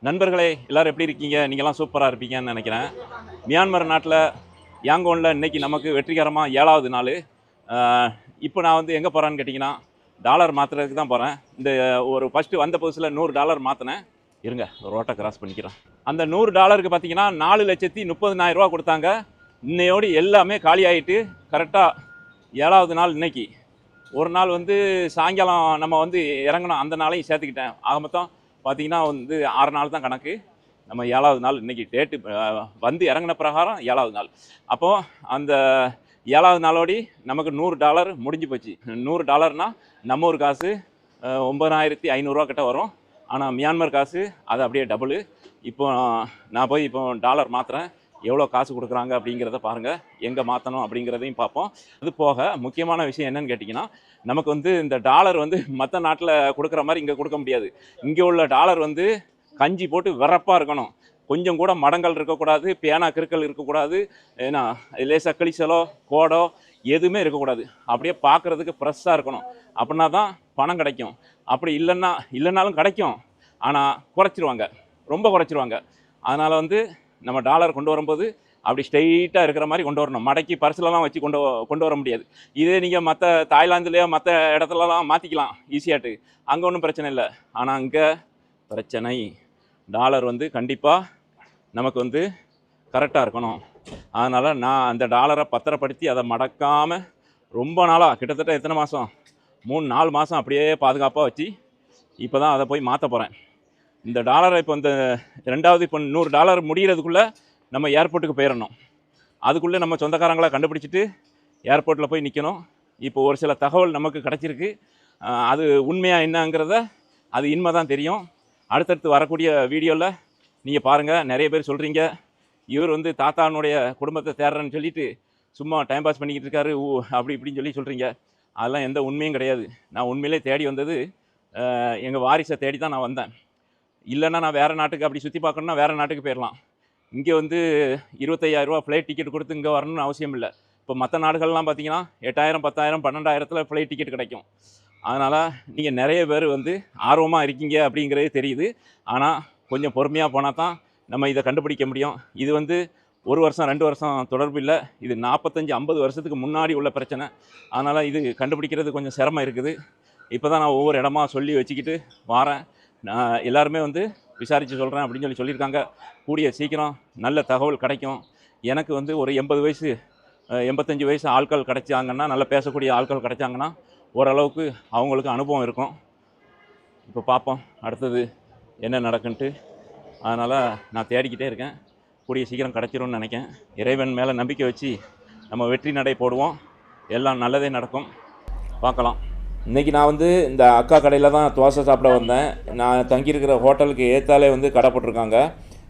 நண்பர்களே எல்லாரும் எப்படி இருக்கீங்க? நீங்கள்லாம் சூப்பராக இருப்பீங்கன்னு நினைக்கிறேன். மியான்மர் நாட்டில் யாங்கோனில் இன்னைக்கு நமக்கு வெற்றிகரமாக 7வது நாள். இப்போ நான் வந்து எங்கே போகிறேன்னு கேட்டிங்கன்னா, டாலர் மாற்றுறதுக்கு தான் போகிறேன். இந்த ஒரு ஃபஸ்ட்டு வந்த புதுசில் $100 மாற்றினேன். இருங்க ரோட்டை கிராஸ் பண்ணிக்கிறேன். அந்த $100 பார்த்தீங்கன்னா 4,30,000 கொடுத்தாங்க. இன்னையோடு எல்லாமே காலி ஆகிட்டு கரெக்டாக 7வது நாள் இன்னைக்கு. ஒரு நாள் வந்து சாயங்காலம் நம்ம வந்து இறங்கணும், அந்த நாளையும் சேர்த்துக்கிட்டேன். ஆக மொத்தம் பார்த்தீங்கன்னா வந்து 6 நாள் தான் கணக்கு. நம்ம 7வது நாள் இன்றைக்கி டேட்டு வந்து இறங்கின பிரகாரம் 7வது நாள். அப்போது அந்த 7வது நாளோடி நமக்கு $100 முடிஞ்சு போச்சு. $100னால் நம்ம ஒரு காசு 9,500 கிட்ட வரும். ஆனால் மியான்மர் காசு அது அப்படியே டபுளு. இப்போ நான் போய் இப்போ டாலர் மாற்றுறேன். எவ்வளோ காசு கொடுக்குறாங்க அப்படிங்கிறத பாருங்கள், எங்கே மாற்றணும் அப்படிங்கிறதையும் பார்ப்போம். அது போக முக்கியமான விஷயம் என்னன்னு கேட்டிங்கன்னா, நமக்கு வந்து இந்த டாலர் வந்து மற்ற நாட்டில் கொடுக்குற மாதிரி இங்கே கொடுக்க முடியாது. இங்கே உள்ள டாலர் வந்து கஞ்சி போட்டு விறப்பாக இருக்கணும். கொஞ்சம் கூட மடங்கள் இருக்கக்கூடாது, பேனா கிறுக்கல் இருக்கக்கூடாது, ஏன்னா லேசாக கிளிச்சலோ கோடோ எதுவுமே இருக்கக்கூடாது. அப்படியே பார்க்குறதுக்கு ஃப்ரெஷ்ஷாக இருக்கணும். அப்படின்னா தான் பணம் கிடைக்கும். அப்படி இல்லைன்னாலும் கிடைக்கும், ஆனால் குறைச்சிருவாங்க, ரொம்ப குறைச்சிருவாங்க. அதனால் வந்து நம்ம டாலர் கொண்டு வரும்போது அப்படி ஸ்ட்ரெயிட்டாக இருக்கிற மாதிரி கொண்டு வரணும். மடக்கி பர்சிலலாம் வச்சு கொண்டு வர முடியாது. இதே நீங்கள் மற்ற தாய்லாந்துலேயோ மற்ற இடத்துலலாம் மாற்றிக்கலாம் ஈஸியாட்டு, அங்கே ஒன்றும் பிரச்சனை இல்லை. ஆனால் அங்கே பிரச்சனை. டாலர் வந்து கண்டிப்பாக நமக்கு வந்து கரெக்டாக இருக்கணும். அதனால் நான் அந்த டாலரை பத்திரப்படுத்தி அதை மடக்காமல் ரொம்ப நாளாக, கிட்டத்தட்ட எத்தனை மாதம், 3-4 மாதம் அப்படியே பாதுகாப்பாக வச்சு இப்போ தான் அதை போய் மாற்ற போகிறேன். இந்த டாலரை இப்போ இந்த ரெண்டாவது இப்போ $100 முடிகிறதுக்குள்ளே நம்ம ஏர்போர்ட்டுக்கு போயிடணும். அதுக்குள்ளே நம்ம சொந்தக்காரங்களை கண்டுபிடிச்சிட்டு ஏர்போர்ட்டில் போய் நிற்கணும். இப்போ ஒரு சில தகவல் நமக்கு கிடச்சிருக்கு. அது உண்மையாக என்னங்கிறத அது இனிமே தான் தெரியும். அடுத்தடுத்து வரக்கூடிய வீடியோவில் நீங்கள் பாருங்கள். நிறைய பேர் சொல்கிறீங்க, இவர் வந்து தாத்தானுடைய குடும்பத்தை தேடுறேன்னு சொல்லிவிட்டு சும்மா டைம் பாஸ் பண்ணிக்கிட்டு இருக்காரு அப்படி இப்படின்னு சொல்கிறீங்க. அதெல்லாம் எந்த உண்மையும் கிடையாது. நான் உண்மையிலே தேடி வந்தது எங்கள் வாரிசை தேடி தான் நான் வந்தேன். இல்லைன்னா நான் வேறு நாட்டுக்கு அப்படி சுற்றி பார்க்கணுன்னா வேறு நாட்டுக்கு போயிடலாம். இங்கே வந்து 25,000 ஃப்ளைட் டிக்கெட் கொடுத்து இங்கே வரணும்னு அவசியம் இல்லை. இப்போ மற்ற நாடுகள்லாம் பார்த்தீங்கன்னா 8,000, 10,000, 12,000 ஃப்ளைட் டிக்கெட் கிடைக்கும். அதனால் நீங்கள் நிறைய பேர் வந்து ஆர்வமாக இருக்கீங்க அப்படிங்கிறது தெரியுது. ஆனால் கொஞ்சம் பொறுமையாக போனால் தான் நம்ம இதை கண்டுபிடிக்க முடியும். இது வந்து 1 வருஷம் 2 வருஷம் தொடர்பு இல்லை. இது 45-50 வருஷத்துக்கு முன்னாடி உள்ள பிரச்சனை. அதனால் இது கண்டுபிடிக்கிறது கொஞ்சம் சிரமம் இருக்குது. இப்போ தான் நான் ஒவ்வொரு இடமா சொல்லி வச்சுக்கிட்டு வரேன். நான் எல்லாருமே வந்து விசாரித்து சொல்கிறேன் அப்படின்னு சொல்லியிருக்காங்க. கூடிய சீக்கிரம் நல்ல தகவல் கிடைக்கும். எனக்கு வந்து ஒரு 80 வயசு 85 வயசு ஆட்கள் கிடைச்சாங்கன்னா, நல்லா பேசக்கூடிய ஆட்கள் கிடைச்சாங்கன்னா ஓரளவுக்கு அவங்களுக்கு அனுபவம் இருக்கும். இப்போ பார்ப்போம் அடுத்தது என்ன நடக்குன்ட்டு. அதனால் நான் தேடிக்கிட்டே இருக்கேன். கூடிய சீக்கிரம் கிடைச்சிரும்னு நினைக்கிறேன். இறைவன் மேலே நம்பிக்கை வச்சு நம்ம வெற்றி நடை போடுவோம். எல்லாம் நல்லதே நடக்கும். பார்க்கலாம். இன்றைக்கி நான் வந்து இந்த அக்கா கடையில் தான் தோசை சாப்பிட வந்தேன். நான் தங்கியிருக்கிற ஹோட்டலுக்கு ஏற்றாலே வந்து கடை போட்டிருக்காங்க.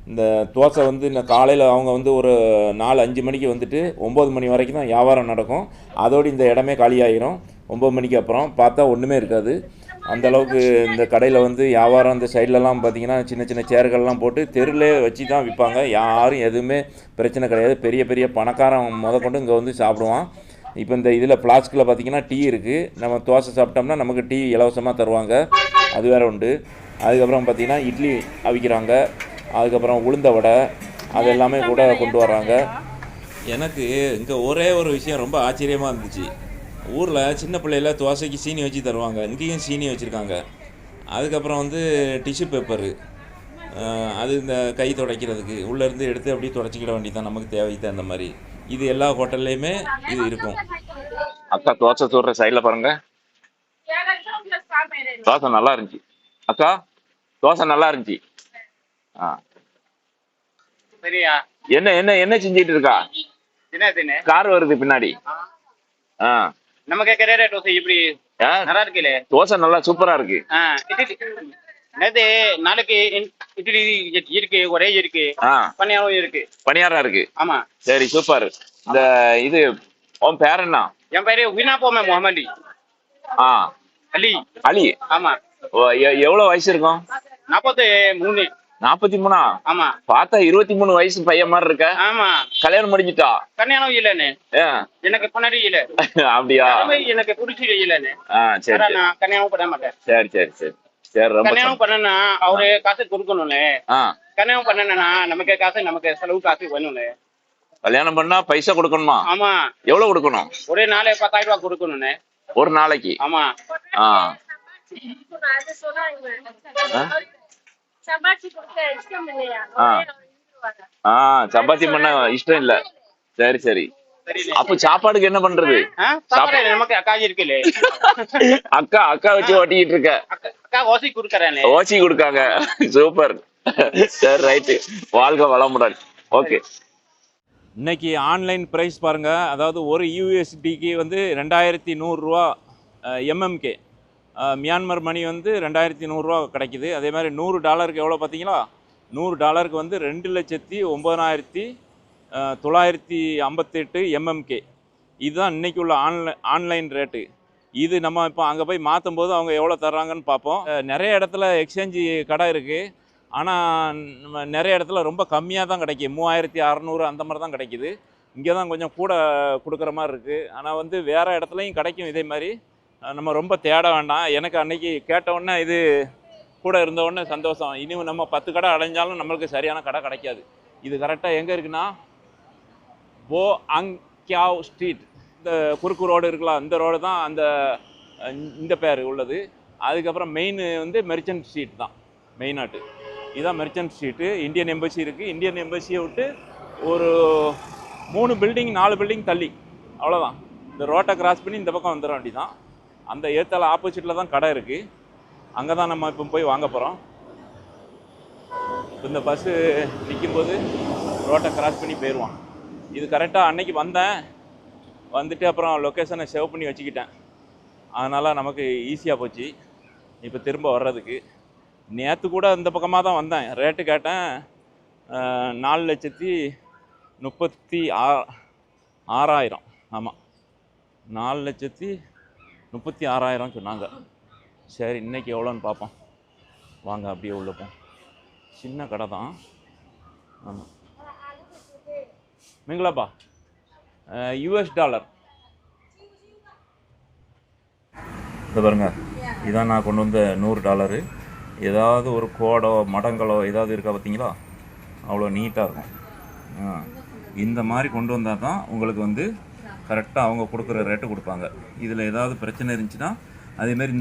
இந்த தோசை வந்து இந்த காலையில் அவங்க வந்து ஒரு 4-5 மணிக்கு வந்துட்டு 9 மணி வரைக்கும் தான் வியாபாரம் நடக்கும். அதோடு இந்த இடமே காலியாகிடும். 9 மணிக்கு அப்புறம் பார்த்தா ஒன்றுமே இருக்காது. அந்தளவுக்கு இந்த கடையில் வந்து வியாபாரம். இந்த சைட்லலாம் பார்த்திங்கன்னா சின்ன சின்ன சேர்கள்லாம் போட்டு தெருவிலே வச்சு தான் விற்பாங்க. யாரும் எதுவுமே பிரச்சனை கிடையாது. பெரிய பெரிய பணக்காரன் கொண்டு இங்கே வந்து சாப்பிடுவான். இப்போ இந்த இதில் ஃப்ளாஸ்கில் பார்த்திங்கன்னா டீ இருக்குது. நம்ம தோசை சாப்பிட்டோம்னா நமக்கு டீ இலவசமாக தருவாங்க. அது வேறு உண்டு. அதுக்கப்புறம் பார்த்திங்கன்னா இட்லி அவிக்கிறாங்க. அதுக்கப்புறம் உளுந்த வடை அது எல்லாமே கூட கொண்டு வர்றாங்க. எனக்கு இங்கே ஒரே ஒரு விஷயம் ரொம்ப ஆச்சரியமாக இருந்துச்சு. ஊரில் சின்ன பிள்ளையில தோசைக்கு சீனி வச்சு தருவாங்க. இங்கேயும் சீனி வச்சுருக்காங்க. அதுக்கப்புறம் வந்து டிஷ்யூ பேப்பரு, அது இந்த கை துடைக்கிறதுக்கு உள்ளேருந்து எடுத்து அப்படியே துடைச்சிக்கிட வேண்டியதான் நமக்கு தேவைக்கு தகுந்த மாதிரி. இது எல்லா ஹோட்டல்லையுமே இது இருக்கும். அக்கா தோசை சுடுற சைடில் பாருங்க, தோசை நல்லா இருந்துச்சு. அக்கா தோசை நல்லா இருந்துச்சு. சரியா? என்ன என்ன என்ன செஞ்சிட்டு இருக்கா? கார் வருது பின்னாடி. நமக்கு கேக்குற தோசை இப்படி நல்லா இருக்குல்ல? தோசை நல்லா சூப்பரா இருக்கு. நாளைக்கு இட்லி இருக்கு, ஒரே இருக்கு, பணியாரம் இருக்கு. பணியாரம் இருக்கு. ஆமா. சரி சூப்பர். இந்த இது உன் பேர் என்ன? என் பேரு வினாபோமே முகமது அலி. அலி? ஆமா. எவ்வளவு வயசு இருக்கும்? 43. 43? ஆமா. பார்த்தா 23 வயசு பையன் மாதிரி இருக்க. ஆமா. கல்யாணம் முடிஞ்சிட்டா? கல்யாணம் இல்லன்னு எனக்கு பொண்ணாடி இல்ல. அப்படியா? எனக்கு புடிச்சு இல்லன்னு. சரி, நான் கல்யாணம் பண்ண மாட்டேன். சரி சரி சரி. சரி, ரொம்ப கல்யாணம் பண்ணனா அவரு காசு கொடுக்கணும்ல. ஆ கல்யாணம் பண்ணனா நமக்கு காசு, நமக்கு செலவு காசு வேணும்ல. கல்யாணம் பண்ணா பைசா கொடுக்கணுமா? ஆமா, எவ்வளவு கொடுக்கணும்? ஒரே நாளே 10,000 ரூபாய் கொடுக்கணும்னே. ஒரு நாளைக்கு? ஆமா. ஆ ஆ ஆ சப்பாத்தி பண்ண இஷ்டம் இல்ல. சரி சரி. அப்ப சாப்பாடுக்கு என்ன பண்றது? சாப்பாடு நமக்கு அக்கா இருக்குல்ல. அக்கா அக்கா வச்சு ஓட்டிக்கிட்டு இருக்க. அக்கா ஓசி கொடுக்கறானே. ஓசி கொடுக்காங்க. சூப்பர். சரி ரைட்டு. வாழ்க வளமுடன். ஓகே. இன்னைக்கு ஆன்லைன் ப்ரைஸ் பாருங்க. அதாவது ஒரு யூஎஸ்டிக்கு வந்து 2100 ரூபா எம்எம்கே. மியான்மர் மணி வந்து 2100 ரூபா கிடைக்குது. அதே மாதிரி $100 எவ்வளோ பார்த்தீங்களா? $100 வந்து 2,09,958 எம்எம்கே. இதுதான் இன்றைக்கி உள்ள ஆன்லைன் ரேட்டு. இது நம்ம இப்போ அங்கே போய் மாற்றும் போது அவங்க எவ்வளோ தர்றாங்கன்னு பார்ப்போம். நிறைய இடத்துல எக்ஸ்சேஞ்சு கடை இருக்குது. ஆனால் நம்ம நிறைய இடத்துல ரொம்ப கம்மியாக தான் கிடைக்கும். 3600 அந்த மாதிரி தான் கிடைக்கிது. இங்கே தான் கொஞ்சம் கூட கொடுக்குற மாதிரி இருக்குது. ஆனால் வந்து வேறு இடத்துலையும் கிடைக்கும் இதே மாதிரி. நம்ம ரொம்ப தேட வேண்டாம். எனக்கு அன்றைக்கி கேட்டவுடனே இது கூட இருந்தவுடனே சந்தோஷம். இனியும் நம்ம 10 கடை அடைஞ்சாலும் நம்மளுக்கு சரியான கடை கிடைக்காது. இது கரெக்டாக எங்கே இருக்குன்னா போ அங் கியாவ் ஸ்ட்ரீட். இந்த குறுக்கு ரோடு இருக்கலாம், இந்த ரோடு தான் அந்த இந்த பேர் உள்ளது. அதுக்கப்புறம் மெயின் வந்து மெர்ச்சன்ட் ஸ்ட்ரீட் தான் மெயினாட்டு. இதுதான் மெர்ச்சன்ட் ஸ்ட்ரீட்டு. இந்தியன் எம்பசி இருக்குது. இந்தியன் எம்பசியை விட்டு ஒரு 3 பில்டிங் 4 பில்டிங் தள்ளி, அவ்வளோதான். இந்த ரோட்டை கிராஸ் பண்ணி இந்த பக்கம் வந்துடும். அப்படி தான் அந்த ஏத்தால ஆப்போசிட்டில் தான் கடை இருக்குது. அங்கே தான் நம்ம இப்போ போய் வாங்க போகிறோம். இந்த பஸ்ஸு நிற்கும்போது ரோட்டை கிராஸ் பண்ணி போயிடுவான். இது கரெக்டாக அன்னைக்கு வந்தேன். வந்துட்டு அப்புறம் லொக்கேஷனை சேவ் பண்ணி வச்சுக்கிட்டேன். அதனால் நமக்கு ஈஸியாக போச்சு இப்போ திரும்ப வர்றதுக்கு. நேற்று கூட இந்த பக்கமாக தான் வந்தேன். ரேட்டு கேட்டேன். 4,36,000. ஆமாம், 4,36,000 சொன்னாங்க. சரி, இன்றைக்கி எவ்வளோன்னு பார்ப்போம். வாங்க அப்படியே உள்ள போம். சின்ன கடை தான். ஆமாம், நீங்களாப்பா $US. இதை பாருங்க, இதான் நான் கொண்டு வந்த $100. ஏதாவது ஒரு கோடோ மடங்களோ ஏதாவது இருக்கா பார்த்தீங்களா? அவ்வளோ நீட்டாக இருக்கும். இந்த மாதிரி கொண்டு வந்தால் தான் உங்களுக்கு வந்து கரெக்டாக அவங்க கொடுக்குற ரேட்டு கொடுப்பாங்க. இதில் ஏதாவது பிரச்சனை இருந்துச்சுன்னா, அதேமாரி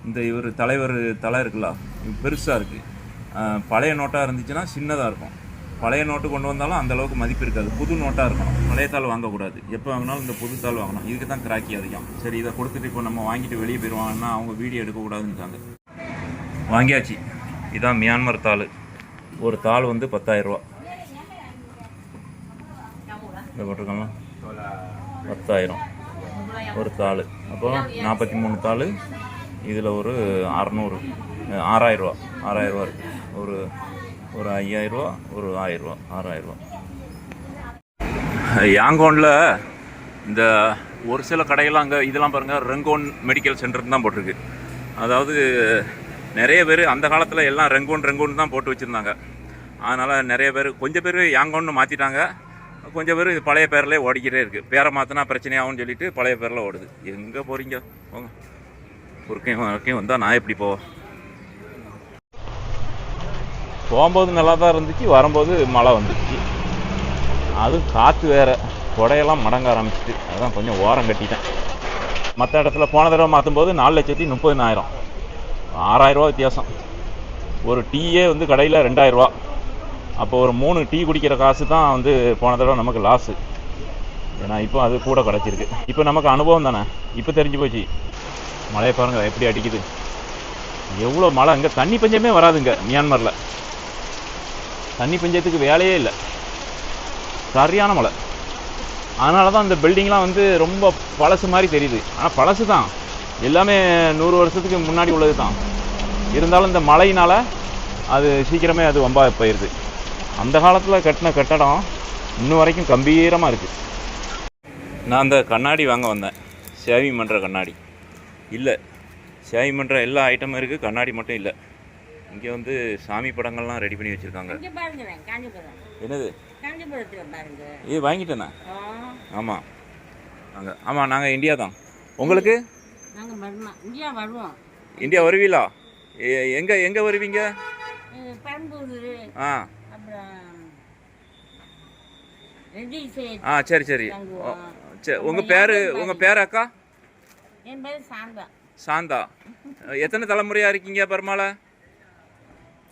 இந்த இவர் தலைவர் தலை இருக்குல்ல, பெருசாக இருக்குது. பழைய நோட்டாக இருந்துச்சுன்னா சின்னதாக இருக்கும். பழைய நோட்டு கொண்டு வந்தாலும் அந்தளவுக்கு மதிப்பு இருக்காது. புது நோட்டாக இருக்கணும். பழைய தாள் வாங்கக்கூடாது. எப்போ வாங்கினாலும் இந்த புது தாள் வாங்கணும். இதுக்கு தான் கிராக்கி அதிகம். சரி, இதை கொடுத்துட்டு இப்போ நம்ம வாங்கிட்டு வெளியே போயிடுவாங்கன்னா அவங்க வீடியோ எடுக்கக்கூடாதுன்னுட்டாங்க. வாங்கியாச்சு. இதான் மியான்மர் தாள். ஒரு தாள் வந்து 10,000 ரூபா. இந்த போட்டிருக்கோம்ல, 10,000 ஒரு தாள். அப்போ 43 தாள். இதில் ஒரு 600, 6,000 ரூபா. 6,000 ரூபா இருக்குது. ஒரு 5,000 ரூபா, ஒரு 1,000 ரூபா, 6,000 ரூபா. யாங்கோனில் இந்த ஒரு சில கடையெல்லாம் அங்கே இதெல்லாம் பாருங்கள், ரெங்கோன் மெடிக்கல் சென்டர்னு தான் போட்டிருக்கு. அதாவது நிறைய பேர் அந்த காலத்தில் எல்லாம் ரெங்கோன் தான் போட்டு வச்சுருந்தாங்க. அதனால் நிறைய பேர், கொஞ்சம் பேர் யாங்கோன்னு மாற்றிட்டாங்க. கொஞ்சம் பேர் இது பழைய பேரில் ஓடிக்கிட்டே இருக்குது. பேரை மாற்றினா பிரச்சனையாகும்னு சொல்லிட்டு பழைய பேரில் ஓடுது. எங்கே போகிறீங்க போங்க. குறுக்கையும் வந்தால் நான் எப்படி போவேன்? போகும்போது நல்லா தான் இருந்துச்சு, வரும்போது மழை வந்துச்சு. அதுவும் காற்று வேறு, கொடையெல்லாம் மடங்க ஆரம்பிச்சிட்டு. அதான் கொஞ்சம் ஓரம் கட்டிட்டேன். மற்ற இடத்துல போன தடவை மாற்றும் போது 4,30,000, 6,000 ரூபா வித்தியாசம். ஒரு டீயே வந்து கடையில் 2,000 ரூபா. அப்போ ஒரு 3 டீ குடிக்கிற காசு தான் வந்து போன தடவை நமக்கு லாஸு. ஏன்னா இப்போ அது கூட கிடச்சிருக்கு. இப்போ நமக்கு அனுபவம் தானே, இப்போ தெரிஞ்சு போச்சு. மழையை பாருங்கள் எப்படி அடிக்குது, எவ்வளோ மழை. இங்கே தண்ணி பஞ்சமே வராதுங்க. மியான்மரில் தண்ணி பஞ்சத்துக்கு வேலையே இல்லை, சரியான மழை. அதனால தான் இந்த பில்டிங்லாம் வந்து ரொம்ப பழசு மாதிரி தெரியுது. ஆனால் பழசு தான், எல்லாமே 100 வருஷத்துக்கு முன்னாடி உள்ளது தான். இருந்தாலும் இந்த மழையினால் அது சீக்கிரமே அது வம்பா போயிடுது. அந்த காலத்தில் கட்டின கட்டடம் இன்னும் வரைக்கும் கம்பீரமாக இருக்குது. நான் அந்த கண்ணாடி வாங்க வந்தேன், ஷேவிங் பண்ணுற கண்ணாடி இல்லை. ஷேவிங் பண்ணுற எல்லா ஐட்டமும் இருக்குது, கண்ணாடி மட்டும் இல்லை. இங்கே வந்து சாமி படங்கள்லாம் ரெடி பண்ணி வச்சுருக்காங்க. என்னது இது வாங்கிட்டேண்ணா? ஆமாம், நாங்கள் இந்தியா தான். உங்களுக்கு? இந்தியா வருவீங்களா? எங்கே வருவீங்க? பெரம்பூர், ஆ அப்புறம் ரெட்டி சைடு ஆ சரி சரி. தங்குவோம். சரி அப்புறம் உங்கள் பேர் அக்கா? என் பேர் சாந்தா. சாந்தா. எத்தனை தலைமுறையாக இருக்கீங்க பர்மாவில்?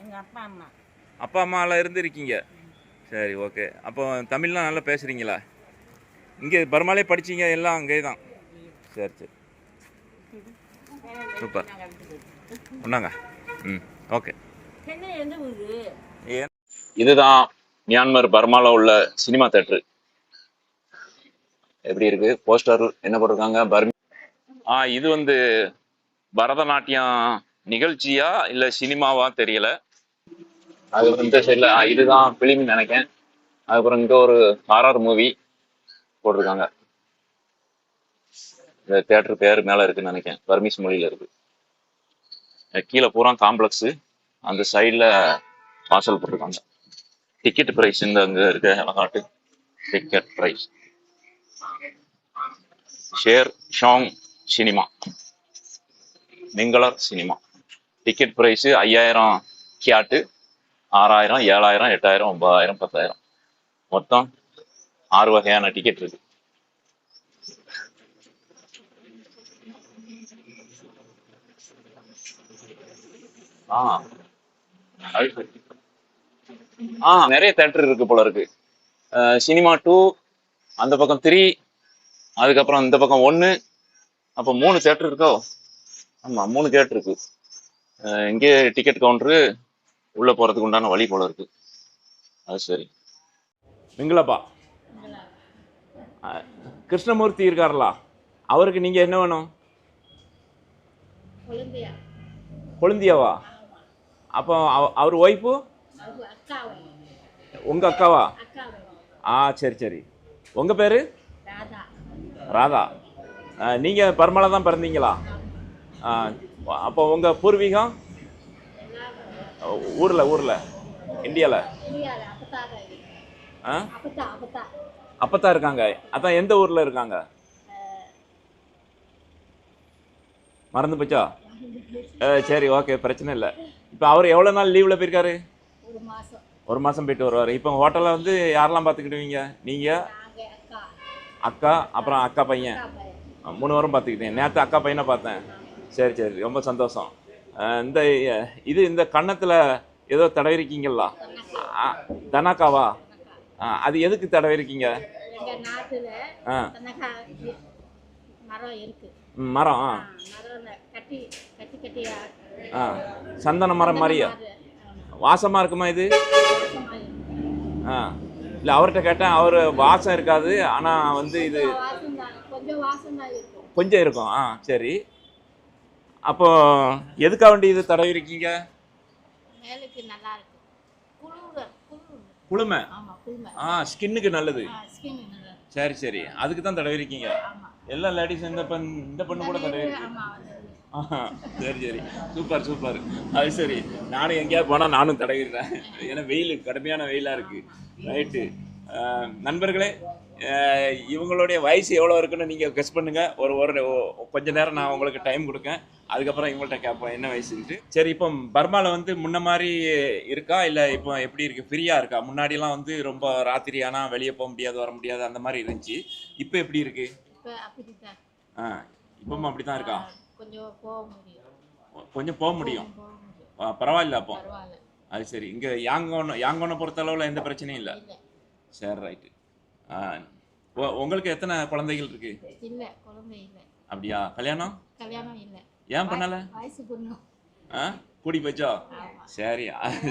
எங்கள் அப்பா அம்மா. அப்பா அம்மாவில் இருந்து இருக்கீங்க. சரி ஓகே. அப்போ தமிழ்லாம் நல்லா பேசுகிறீங்களா? இங்கே பர்மாலே படிச்சீங்க எல்லாம் அங்கே தான்? சரி சரி சூப்பர். ஒன்றாங்க. ம் ஓகே. சென்னை எந்த ஊர்? இதுதான் மியான்மர் பர்மாவில் உள்ள சினிமா தேட்டரு. எப்படி இருக்கு? போஸ்டர் என்ன போட்டிருக்காங்க? இது வந்து பரதநாட்டியம் நிகழ்ச்சியா இல்லை சினிமாவா தெரியல. அது வந்து சரியில்ல. இதுதான் பிலிம்னு நினைக்கிறேன். அதுக்கப்புறம் இங்கே ஒரு ஹாரர் மூவி போட்டிருக்காங்க. இந்த தேட்டர் பேர் மேலே இருக்குன்னு நினைக்கிறேன். பர்மீஸ் மொழியில் இருக்கு. கீழே பூரா காம்ப்ளெக்ஸு, அந்த சைடில் வாசல் போட்டிருக்காங்க. டிக்கெட் ப்ரைஸ் இந்த அங்கே இருக்க அழகாட்டு டிக்கெட் ப்ரைஸ். ஷேர் ஷாங் cinema, Mingalar cinema. Ticket price 5000 kyat, 6000, 7000, 8000, 9000, 10,000. மொத்தம் 6 வகையான டிக்கெட் இருக்கு. நிறைய தேட்டர் இருக்கு போல இருக்கு. சினிமா 2, அந்த பக்கம் 3, அதுக்கப்புறம் இந்த பக்கம் 1. அப்போ 3 தேட்டர் இருக்கோ? ஆமா 3 தேட்டர் இருக்கு. இங்கே டிக்கெட் கவுண்டரு, உள்ள போறதுக்கு உண்டான வழி போல இருக்கு. அது சரி. மிங்களப்பா கிருஷ்ணமூர்த்தி இருக்காருல, அவருக்கு நீங்க என்ன வேணும்? கொழுந்தியாவா? அப்போ அவர் ஒய்ஃபு உங்க அக்காவா? சரி சரி. உங்க பேரு? ராதா. நீங்க பர்மால தான் பிறந்தீங்களா? அப்போ உங்க பூர்வீகம் ஊர்ல இந்தியால? அப்பதான் இருக்காங்க. அதான் எந்த ஊர்ல இருக்காங்க? மறந்து போச்சா? சரி ஓகே, பிரச்சனை இல்லை. இப்போ அவர் எவ்வளோ நாள் லீவில் போயிருக்காரு? ஒரு மாதம் போயிட்டு வருவார். இப்போ ஹோட்டலில் வந்து யாரெல்லாம் பார்த்துக்கிடுவீங்க? நீங்கள், அக்கா, அப்புறம் அக்கா பையன், 3 வாரம் பார்த்துக்கிட்டேன். நேற்று அக்கா பையனை பார்த்தேன். சரி சரி, ரொம்ப சந்தோஷம். இந்த கன்னத்தில் ஏதோ தடவிருக்கீங்களா? தனாக்காவா? அது எதுக்கு தடவிருக்கீங்க? மரம். சந்தன மரம் மாதிரியா? வாசமா இருக்குமா இது? இல்லை, அவர்கிட்ட கேட்டேன். அவர் வாசம் இருக்காது, ஆனால் வந்து இது கொஞ்சம் இருக்கும். சரி. அப்போ எதுக்காக வேண்டி இது தடவி இருக்கீங்க? குளுமை. ஸ்கின்னுக்கு நல்லது. சரி சரி, அதுக்கு தான் தடவி இருக்கீங்க. எல்லா லேடிஸும் இந்த பொண்ணு கூட தடவி இருக்கு. சரி சரி, சூப்பர் சூப்பர். அது சரி, நானும் எங்கேயாவது போனால் நானும் தடவிடுறேன். ஏன்னா வெயில் கடுமையான வெயிலாக இருக்குது. ரைட்டு நண்பர்களே, இவங்களுடைய வயசு எவ்வளோ இருக்குன்னு நீங்கள் கெஸ் பண்ணுங்கள். ஒரு கொஞ்ச நேரம் நான் உங்களுக்கு டைம் கொடுக்கேன். அதுக்கப்புறம் இவங்கள்ட்ட கேட்போம் என்ன வயசுன்ட்டு. சரி, இப்போ பர்மாவில் வந்து முன்ன மாதிரி இருக்கா, இல்லை இப்போ எப்படி இருக்குது? ஃப்ரீயாக இருக்கா? முன்னாடிலாம் வந்து ரொம்ப ராத்திரி ஆனால் வெளியே போக முடியாது, வர முடியாது, அந்த மாதிரி இருந்துச்சு. இப்போ எப்படி இருக்குது? இப்பவும் அப்படி தான் இருக்கா? கொஞ்சம் போக முடியும். பரவாயில்ல அப்போ. அது சரி. இங்கே யாங்கோனை பொறுத்தளவில் எந்த பிரச்சனையும் இல்லை. சரி ரைட்டு. உங்களுக்கு எத்தனை குழந்தைகள் இருக்கு? இல்லை, குழந்தை இல்லை. அப்படியா? கல்யாணம் இல்லை. ஏன் பண்ணல? கூடி போச்சோ? சரி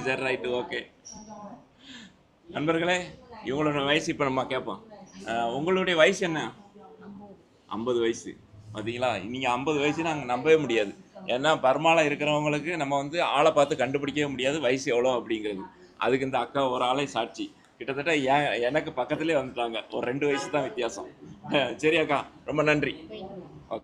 சரி ரைட்டு ஓகே. நண்பர்களே, இவங்களோட வயசு இப்போ நம்ம கேட்போம். உங்களுடைய வயசு என்ன? 50 வயசு. பார்த்தீங்களா? நீங்கள் 50 வயசுன்னு அங்கே நம்பவே முடியாது. ஏன்னா பர்மாவில் இருக்கிறவங்களுக்கு நம்ம வந்து ஆளை பார்த்து கண்டுபிடிக்கவே முடியாது வயசு எவ்வளோ அப்படிங்கிறது. அதுக்கு இந்த அக்கா ஒரு ஆளே சாட்சி. கிட்டத்தட்ட எனக்கு பக்கத்துலேயே வந்துட்டாங்க. ஒரு 2 வயசு தான் வித்தியாசம். சரி அக்கா, ரொம்ப நன்றி.